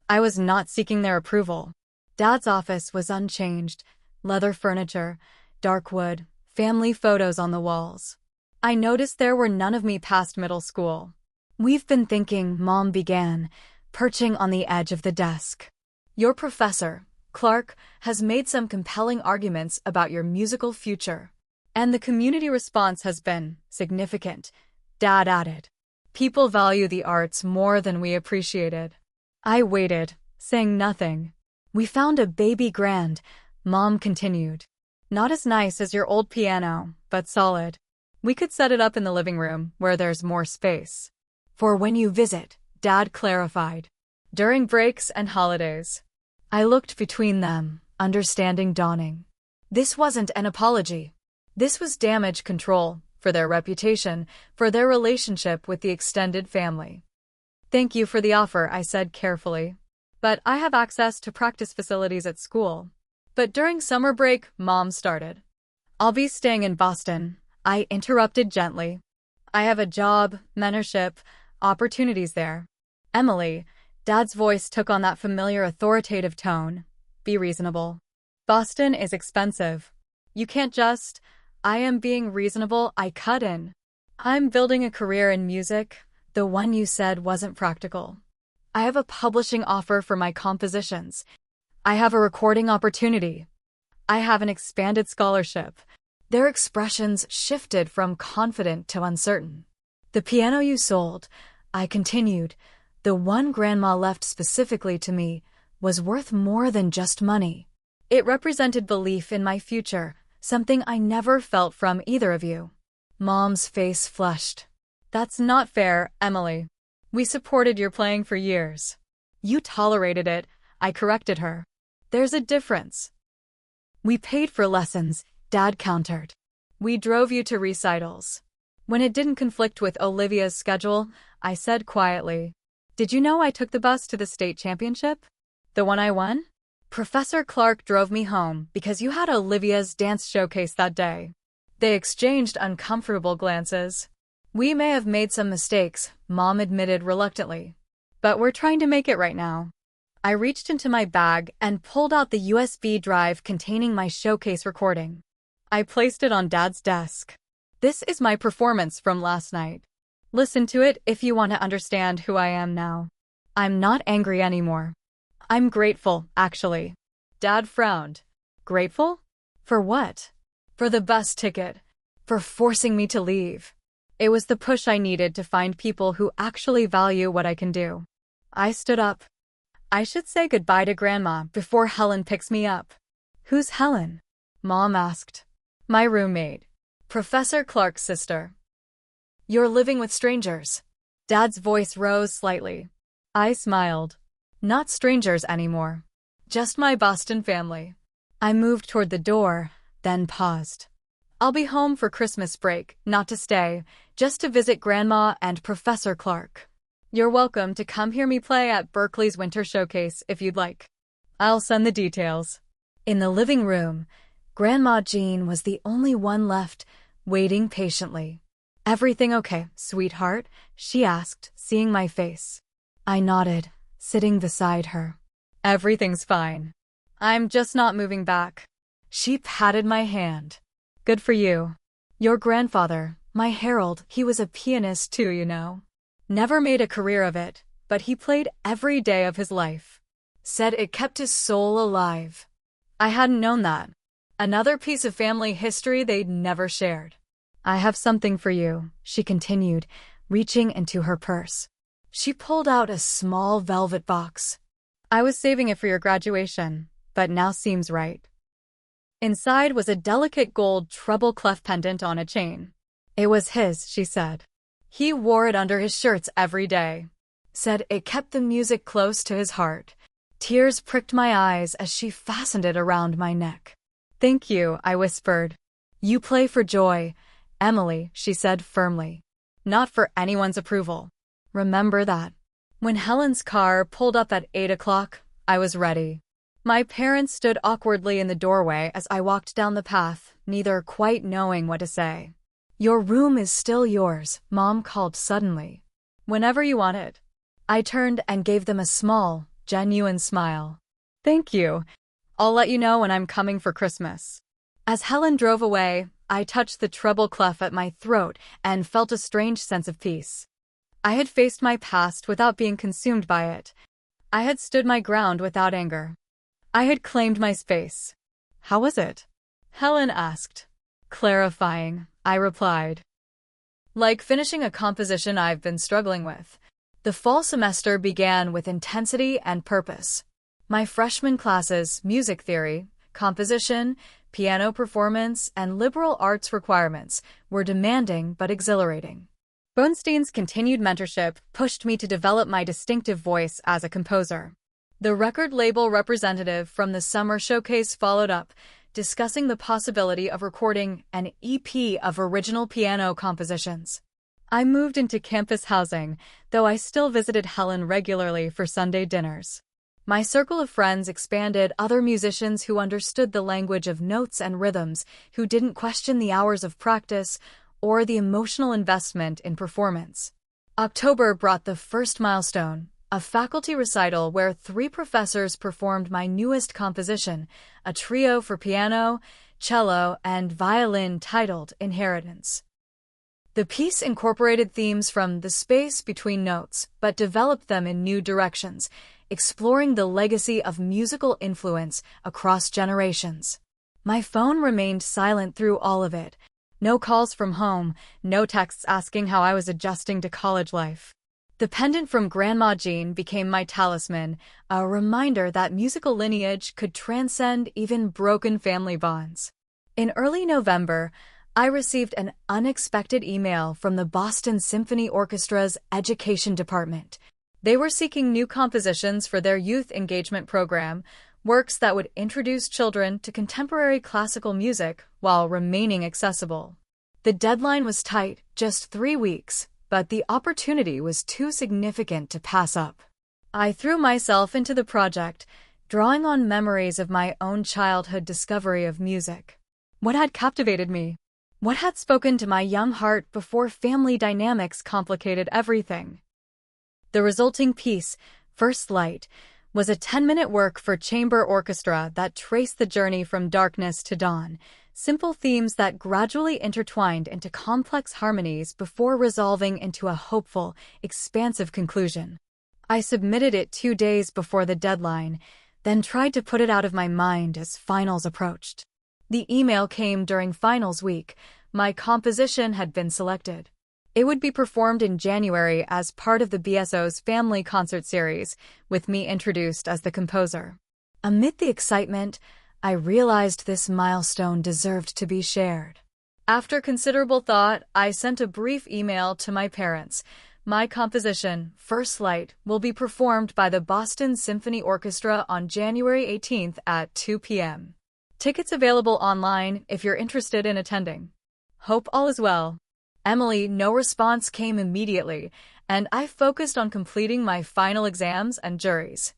I was not seeking their approval. Dad's office was unchanged, leather furniture, dark wood, family photos on the walls. I noticed there were none of me past middle school. We've been thinking, Mom began, perching on the edge of the desk. Your professor, Clark, has made some compelling arguments about your musical future. And the community response has been significant, Dad added. People value the arts more than we appreciated. I waited, saying nothing. We found a baby grand, Mom continued. Not as nice as your old piano, but solid. We could set it up in the living room, where there's more space. For when you visit, Dad clarified. During breaks and holidays. I looked between them, understanding dawning. This wasn't an apology. This was damage control, for their reputation, for their relationship with the extended family. Thank you for the offer, I said carefully. But I have access to practice facilities at school. But during summer break, Mom started. I'll be staying in Boston, I interrupted gently. I have a job, mentorship, opportunities there. Emily, Dad's voice took on that familiar authoritative tone. Be reasonable. Boston is expensive. You can't just, I am being reasonable, I cut in. I'm building a career in music, the one you said wasn't practical. I have a publishing offer for my compositions. I have a recording opportunity. I have an expanded scholarship. Their expressions shifted from confident to uncertain. The piano you sold, I continued, the one Grandma left specifically to me, was worth more than just money. It represented belief in my future, something I never felt from either of you. Mom's face flushed. That's not fair, Emily. We supported your playing for years. You tolerated it, I corrected her. There's a difference. We paid for lessons, Dad countered. We drove you to recitals. When it didn't conflict with Olivia's schedule, I said quietly, did you know I took the bus to the state championship? The one I won? Professor Clark drove me home because you had Olivia's dance showcase that day. They exchanged uncomfortable glances. We may have made some mistakes, Mom admitted reluctantly. but we're trying to make it right now. I reached into my bag and pulled out the USB drive containing my showcase recording. I placed it on Dad's desk. This is my performance from last night. Listen to it if you want to understand who I am now. I'm not angry anymore. I'm grateful, actually. Dad frowned. Grateful? For what? For the bus ticket. For forcing me to leave. It was the push I needed to find people who actually value what I can do. I stood up. I should say goodbye to Grandma before Helen picks me up. Who's Helen? Mom asked. My roommate. Professor Clark's sister. You're living with strangers. Dad's voice rose slightly. I smiled. Not strangers anymore. Just my Boston family. I moved toward the door, then paused. I'll be home for Christmas break, not to stay, just to visit Grandma and Professor Clark. You're welcome to come hear me play at Berkeley's Winter Showcase if you'd like. I'll send the details. In the living room, Grandma Jean was the only one left, waiting patiently. Everything okay, sweetheart? She asked, seeing my face. I nodded, sitting beside her. Everything's fine. I'm just not moving back. She patted my hand. Good for you. Your grandfather, my Harold, he was a pianist too, you know. Never made a career of it, but he played every day of his life. Said it kept his soul alive. I hadn't known that. Another piece of family history they'd never shared. I have something for you, she continued, reaching into her purse. She pulled out a small velvet box. I was saving it for your graduation, but now seems right. Inside was a delicate gold treble clef pendant on a chain. It was his, she said. He wore it under his shirts every day. Said it kept the music close to his heart. Tears pricked my eyes as she fastened it around my neck. Thank you, I whispered. You play for joy, Emily, she said firmly. Not for anyone's approval. Remember that. When Helen's car pulled up at 8 o'clock, I was ready. My parents stood awkwardly in the doorway as I walked down the path, neither quite knowing what to say. Your room is still yours, Mom called suddenly. Whenever you want it. I turned and gave them a small, genuine smile. Thank you. I'll let you know when I'm coming for Christmas. As Helen drove away, I touched the treble clef at my throat and felt a strange sense of peace. I had faced my past without being consumed by it. I had stood my ground without anger. I had claimed my space. How was it? Helen asked. Clarifying, I replied. Like finishing a composition I've been struggling with. The fall semester began with intensity and purpose. My freshman classes, music theory, composition, piano performance, and liberal arts requirements were demanding but exhilarating. Bernstein's continued mentorship pushed me to develop my distinctive voice as a composer. The record label representative from the summer showcase followed up, discussing the possibility of recording an EP of original piano compositions. I moved into campus housing, though I still visited Helen regularly for Sunday dinners. My circle of friends expanded, other musicians who understood the language of notes and rhythms, who didn't question the hours of practice or the emotional investment in performance. October brought the first milestone, a faculty recital where 3 professors performed my newest composition, a trio for piano, cello, and violin titled Inheritance. The piece incorporated themes from the space between notes, but developed them in new directions, exploring the legacy of musical influence across generations. My phone remained silent through all of it. No calls from home, no texts asking how I was adjusting to college life. The pendant from Grandma Jean became my talisman, a reminder that musical lineage could transcend even broken family bonds. In early November, I received an unexpected email from the Boston Symphony Orchestra's education department. They were seeking new compositions for their youth engagement program, works that would introduce children to contemporary classical music while remaining accessible. The deadline was tight, just 3 weeks, but the opportunity was too significant to pass up. I threw myself into the project, drawing on memories of my own childhood discovery of music. What had captivated me? What had spoken to my young heart before family dynamics complicated everything? The resulting piece, First Light, was a 10-minute work for chamber orchestra that traced the journey from darkness to dawn, simple themes that gradually intertwined into complex harmonies before resolving into a hopeful, expansive conclusion. I submitted it 2 days before the deadline, then tried to put it out of my mind as finals approached. The email came during finals week. My composition had been selected. It would be performed in January as part of the BSO's family concert series, with me introduced as the composer. Amid the excitement, I realized this milestone deserved to be shared. After considerable thought, I sent a brief email to my parents. My composition, First Light, will be performed by the Boston Symphony Orchestra on January 18th at 2 p.m. Tickets available online if you're interested in attending. Hope all is well. Emily, no response came immediately, and I focused on completing my final exams and juries.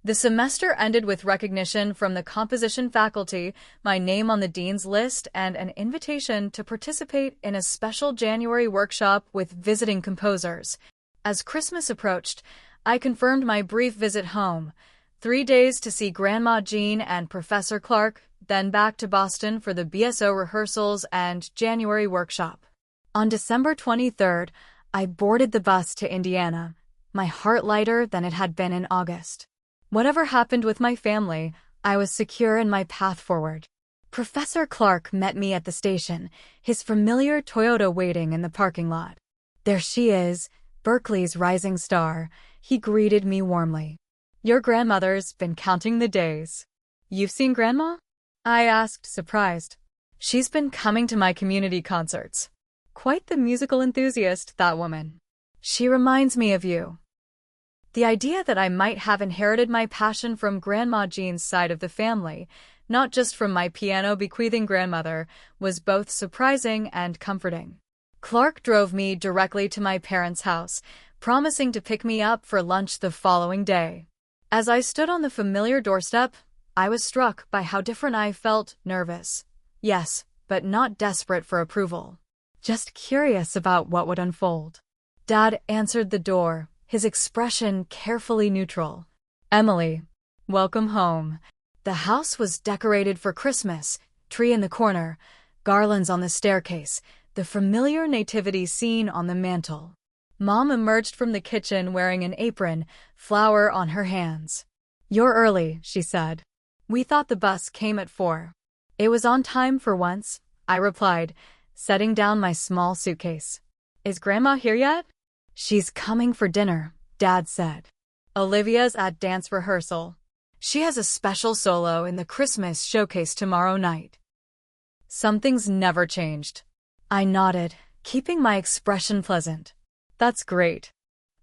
The semester ended with recognition from the composition faculty, my name on the dean's list, and an invitation to participate in a special January workshop with visiting composers. As Christmas approached, I confirmed my brief visit home. 3 days to see Grandma Jean and Professor Clark, then back to Boston for the BSO rehearsals and January workshop. On December 23rd, I boarded the bus to Indiana, my heart lighter than it had been in August. Whatever happened with my family, I was secure in my path forward. Professor Clark met me at the station, his familiar Toyota waiting in the parking lot. There she is, Berkeley's rising star. He greeted me warmly. Your grandmother's been counting the days. You've seen Grandma? I asked, surprised. She's been coming to my community concerts. Quite the musical enthusiast, that woman. She reminds me of you. The idea that I might have inherited my passion from Grandma Jean's side of the family, not just from my piano-bequeathing grandmother, was both surprising and comforting. Clark drove me directly to my parents' house, promising to pick me up for lunch the following day. As I stood on the familiar doorstep, I was struck by how different I felt. Nervous. Yes, but not desperate for approval. Just curious about what would unfold. Dad answered the door, his expression carefully neutral. Emily, welcome home. The house was decorated for Christmas, tree in the corner, garlands on the staircase, the familiar nativity scene on the mantel. Mom emerged from the kitchen wearing an apron, flour on her hands. You're early, she said. We thought the bus came at 4. It was on time for once, I replied, setting down my small suitcase. Is Grandma here yet? She's coming for dinner, Dad said. Olivia's at dance rehearsal. She has a special solo in the Christmas showcase tomorrow night. Something's never changed. I nodded, keeping my expression pleasant. That's great.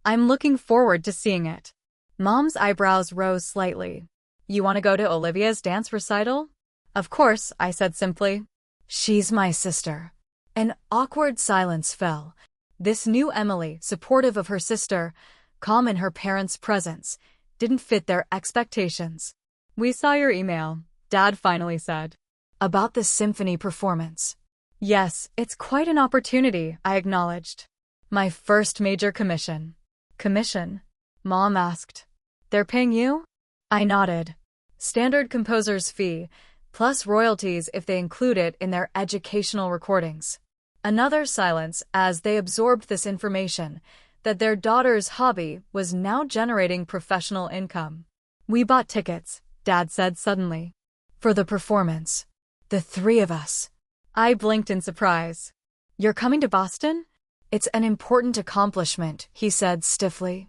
I'm looking forward to seeing it. Mom's eyebrows rose slightly. You want to go to Olivia's dance recital? Of course, I said simply. She's my sister. An awkward silence fell. This new Emily, supportive of her sister, calm in her parents' presence, didn't fit their expectations. We saw your email, Dad finally said. About the symphony performance. Yes, it's quite an opportunity, I acknowledged. My first major commission. Commission? Mom asked. They're paying you? I nodded. Standard composer's fee, plus royalties if they include it in their educational recordings. Another silence as they absorbed this information, that their daughter's hobby was now generating professional income. We bought tickets, Dad said suddenly. For the performance. The 3 of us. I blinked in surprise. You're coming to Boston? It's an important accomplishment, he said stiffly.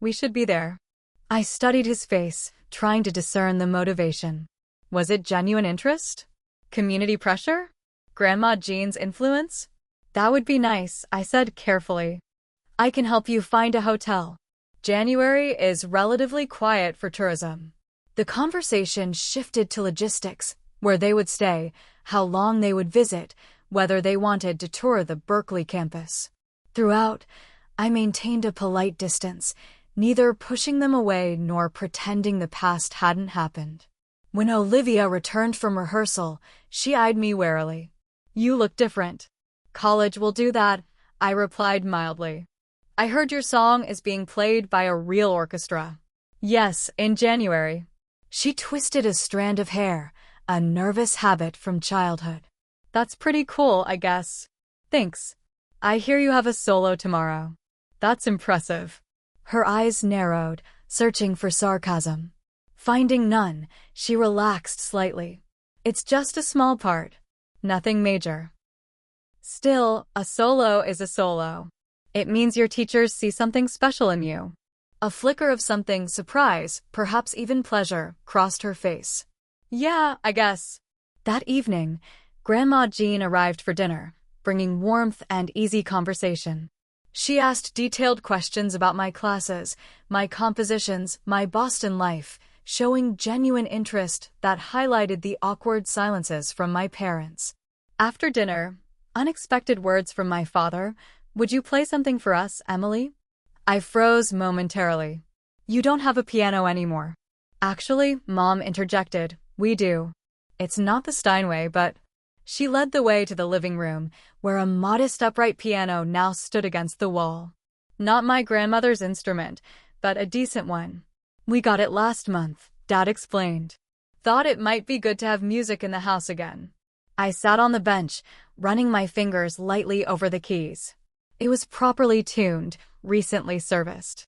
We should be there. I studied his face, trying to discern the motivation. Was it genuine interest? Community pressure? Grandma Jean's influence? That would be nice, I said carefully. I can help you find a hotel. January is relatively quiet for tourism. The conversation shifted to logistics, where they would stay, how long they would visit, whether they wanted to tour the Berkeley campus. Throughout, I maintained a polite distance, neither pushing them away nor pretending the past hadn't happened. When Olivia returned from rehearsal, she eyed me warily. You look different. College will do that, I replied mildly. I heard your song is being played by a real orchestra. Yes, in January. She twisted a strand of hair, a nervous habit from childhood. That's pretty cool, I guess. Thanks. I hear you have a solo tomorrow. That's impressive. Her eyes narrowed, searching for sarcasm. Finding none, she relaxed slightly. It's just a small part. Nothing major. Still, a solo is a solo. It means your teachers see something special in you. A flicker of something, surprise, perhaps even pleasure, crossed her face. Yeah, I guess. That evening, Grandma Jean arrived for dinner, bringing warmth and easy conversation. She asked detailed questions about my classes, my compositions, my Boston life, showing genuine interest that highlighted the awkward silences from my parents. After dinner, unexpected words from my father. Would you play something for us, Emily? I froze momentarily. You don't have a piano anymore. Actually, Mom interjected, we do. It's not the Steinway, but... She led the way to the living room, where a modest upright piano now stood against the wall. Not my grandmother's instrument, but a decent one. We got it last month, Dad explained. Thought it might be good to have music in the house again. I sat on the bench, running my fingers lightly over the keys. It was properly tuned, recently serviced.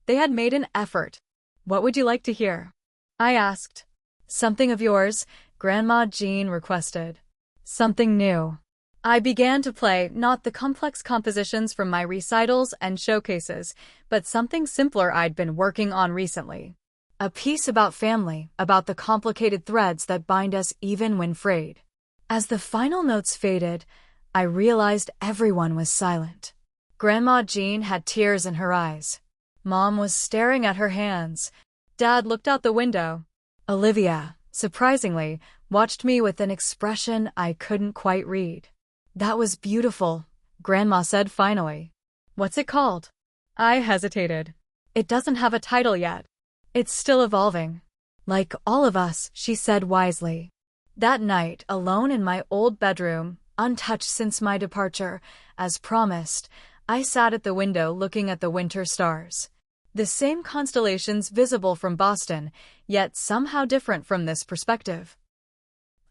They had made an effort. What would you like to hear? I asked. Something of yours, Grandma Jean requested. Something new. I began to play not the complex compositions from my recitals and showcases, but something simpler I'd been working on recently. A piece about family, about the complicated threads that bind us even when frayed. As the final notes faded, I realized everyone was silent. Grandma Jean had tears in her eyes. Mom was staring at her hands. Dad looked out the window. Olivia, surprisingly, watched me with an expression I couldn't quite read. That was beautiful, Grandma said finally. What's it called? I hesitated. It doesn't have a title yet. It's still evolving. Like all of us, she said wisely. That night, alone in my old bedroom, untouched since my departure, as promised, I sat at the window looking at the winter stars. The same constellations visible from Boston, yet somehow different from this perspective.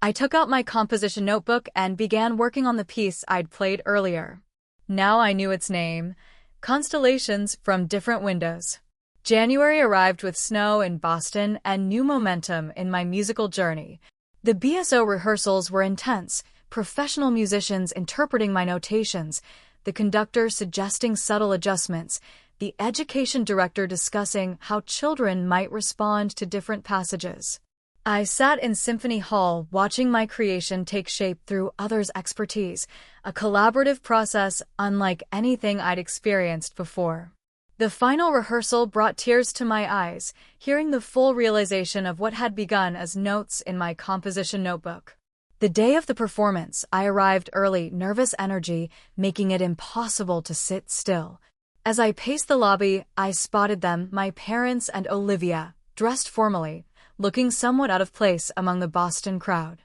I took out my composition notebook and began working on the piece I'd played earlier. Now I knew its name, Constellations from Different Windows. January arrived with snow in Boston and new momentum in my musical journey. The BSO rehearsals were intense, professional musicians interpreting my notations, the conductor suggesting subtle adjustments, the education director discussing how children might respond to different passages. I sat in Symphony Hall watching my creation take shape through others' expertise, a collaborative process unlike anything I'd experienced before. The final rehearsal brought tears to my eyes, hearing the full realization of what had begun as notes in my composition notebook. The day of the performance, I arrived early, nervous energy, making it impossible to sit still. As I paced the lobby, I spotted them, my parents and Olivia, dressed formally, looking somewhat out of place among the Boston crowd.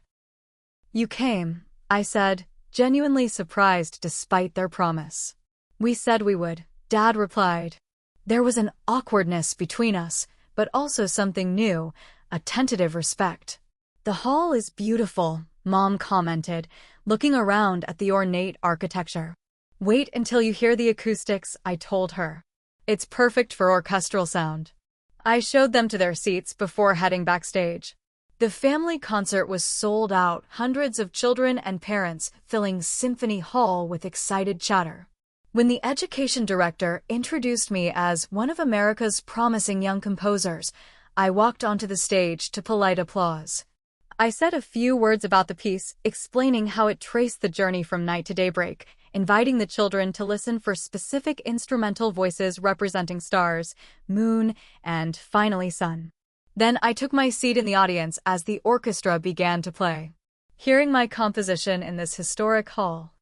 You came, I said, genuinely surprised despite their promise. We said we would, Dad replied. There was an awkwardness between us, but also something new, a tentative respect. The hall is beautiful, Mom commented, looking around at the ornate architecture. Wait until you hear the acoustics, I told her. It's perfect for orchestral sound. I showed them to their seats before heading backstage. The family concert was sold out, hundreds of children and parents filling Symphony Hall with excited chatter. When the education director introduced me as one of America's promising young composers, I walked onto the stage to polite applause. I said a few words about the piece, explaining how it traced the journey from night to daybreak, inviting the children to listen for specific instrumental voices representing stars, moon, and finally sun. Then I took my seat in the audience as the orchestra began to play. Hearing my composition in this historic hall,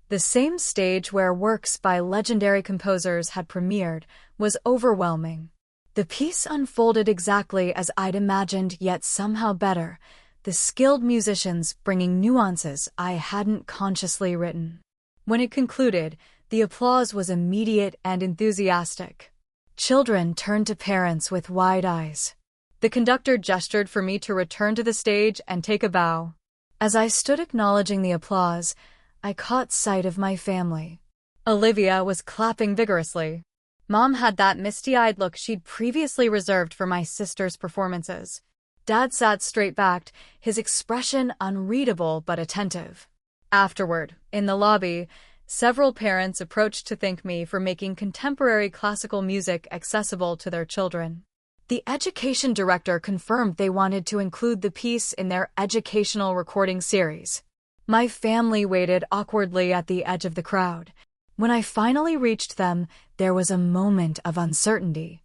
the same stage where works by legendary composers had premiered, was overwhelming. The piece unfolded exactly as I'd imagined, yet somehow better, the skilled musicians bringing nuances I hadn't consciously written. When it concluded, The applause was immediate and enthusiastic. Children turned to parents with wide eyes. The conductor gestured for me to return to the stage and take a bow. As I stood acknowledging the applause, I caught sight of my family. Olivia was clapping vigorously. Mom had that misty-eyed look she'd previously reserved for my sister's performances. Dad sat straight-backed, his expression unreadable but attentive. Afterward, in the lobby, several parents approached to thank me for making contemporary classical music accessible to their children. The education director confirmed they wanted to include the piece in their educational recording series. My family waited awkwardly at the edge of the crowd. When I finally reached them, there was a moment of uncertainty.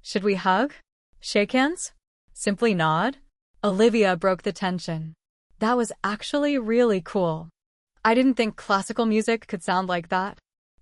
Should we hug? Shake hands? Simply nod? Olivia broke the tension. That was actually really cool. I didn't think classical music could sound like that.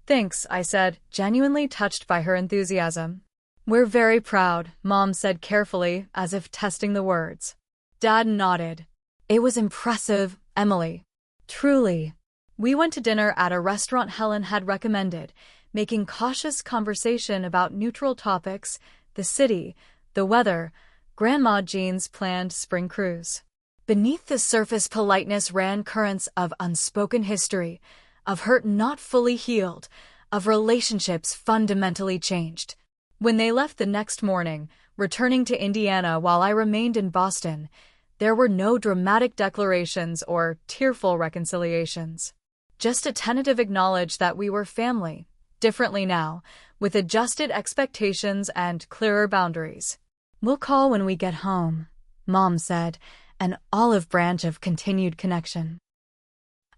Thanks, I said, genuinely touched by her enthusiasm. We're very proud, Mom said carefully, as if testing the words. Dad nodded. It was impressive, Emily. Truly. We went to dinner at a restaurant Helen had recommended, making cautious conversation about neutral topics, the city, the weather, Grandma Jean's planned spring cruise. Beneath the surface politeness ran currents of unspoken history, of hurt not fully healed, of relationships fundamentally changed. When they left the next morning, returning to Indiana while I remained in Boston, there were no dramatic declarations or tearful reconciliations. Just a tentative acknowledgement that we were family, differently now, with adjusted expectations and clearer boundaries. We'll call when we get home, Mom said, an olive branch of continued connection.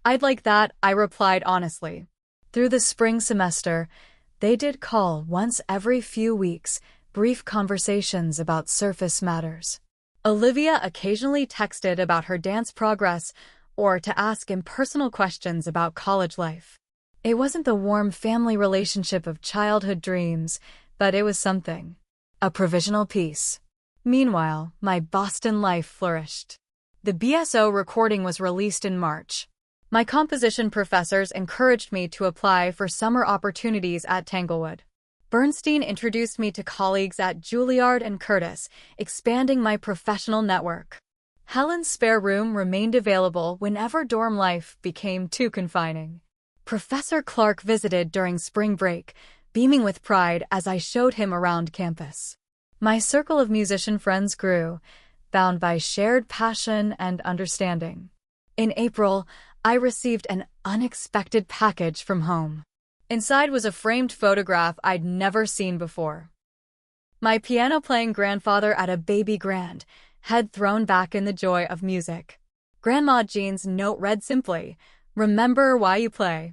I'd like that, I replied honestly. Through the spring semester, they did call once every few weeks, brief conversations about surface matters. Olivia occasionally texted about her dance progress or to ask impersonal questions about college life. It wasn't the warm family relationship of childhood dreams, but it was something. A provisional peace. Meanwhile, my Boston life flourished. The BSO recording was released in March. My composition professors encouraged me to apply for summer opportunities at Tanglewood. Bernstein introduced me to colleagues at Juilliard and Curtis, expanding my professional network. Helen's spare room remained available whenever dorm life became too confining. Professor Clark visited during spring break, beaming with pride as I showed him around campus. My circle of musician friends grew, bound by shared passion and understanding. In April, I received an unexpected package from home. Inside was a framed photograph I'd never seen before. My piano-playing grandfather at a baby grand, head thrown back in the joy of music. Grandma Jean's note read simply, "Remember why you play."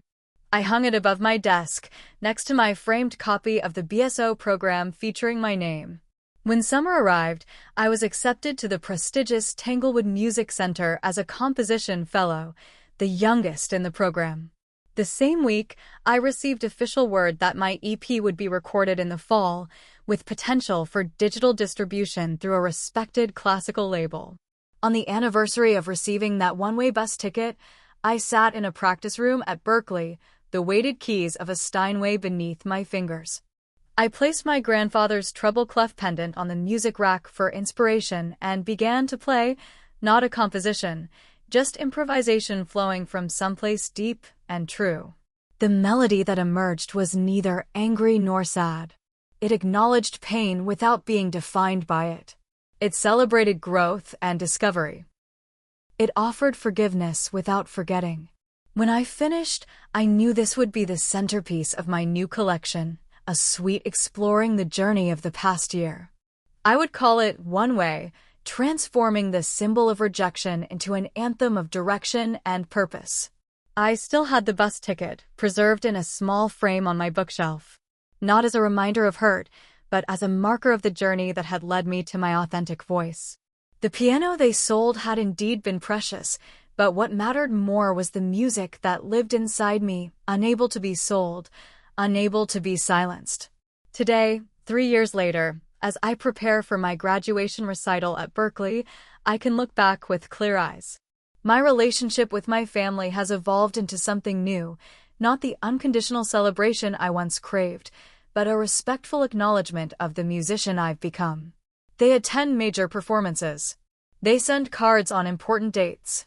I hung it above my desk, next to my framed copy of the BSO program featuring my name. When summer arrived, I was accepted to the prestigious Tanglewood Music Center as a composition fellow, the youngest in the program. The same week, I received official word that my EP would be recorded in the fall, with potential for digital distribution through a respected classical label. On the anniversary of receiving that one-way bus ticket, I sat in a practice room at Berkeley, the weighted keys of a Steinway beneath my fingers. I placed my grandfather's treble clef pendant on the music rack for inspiration and began to play, not a composition, just improvisation flowing from someplace deep and true. The melody that emerged was neither angry nor sad. It acknowledged pain without being defined by it. It celebrated growth and discovery. It offered forgiveness without forgetting. When I finished, I knew this would be the centerpiece of my new collection, a suite exploring the journey of the past year. I would call it One Way, transforming the symbol of rejection into an anthem of direction and purpose. I still had the bus ticket, preserved in a small frame on my bookshelf. Not as a reminder of hurt, but as a marker of the journey that had led me to my authentic voice. The piano they sold had indeed been precious, but what mattered more was the music that lived inside me, unable to be sold, unable to be silenced. Today, 3 years later, as I prepare for my graduation recital at Berkeley, I can look back with clear eyes. My relationship with my family has evolved into something new, not the unconditional celebration I once craved, but a respectful acknowledgement of the musician I've become. They attend major performances. They send cards on important dates.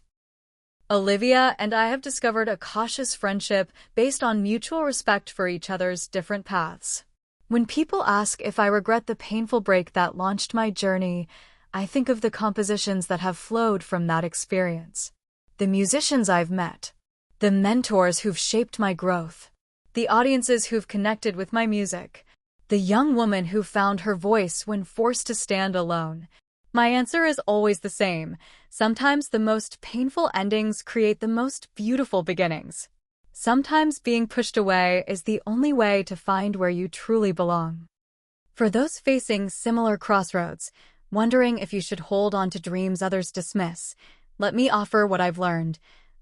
Olivia and I have discovered a cautious friendship based on mutual respect for each other's different paths. When people ask if I regret the painful break that launched my journey, I think of the compositions that have flowed from that experience. The musicians I've met. The mentors who've shaped my growth. The audiences who've connected with my music. The young woman who found her voice when forced to stand alone. My answer is always the same. Sometimes the most painful endings create the most beautiful beginnings. Sometimes being pushed away is the only way to find where you truly belong. For those facing similar crossroads, wondering if you should hold on to dreams others dismiss, let me offer what I've learned.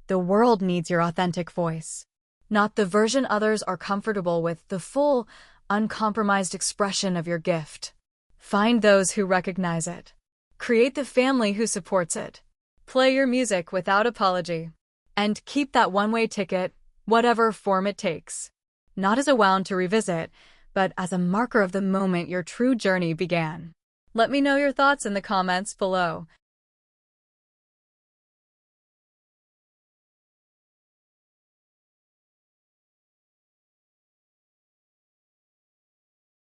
The world needs your authentic voice. Not the version others are comfortable with, the full, uncompromised expression of your gift. Find those who recognize it. Create the family who supports it. Play your music without apology. And keep that one-way ticket, whatever form it takes. Not as a wound to revisit, but as a marker of the moment your true journey began. Let me know your thoughts in the comments below.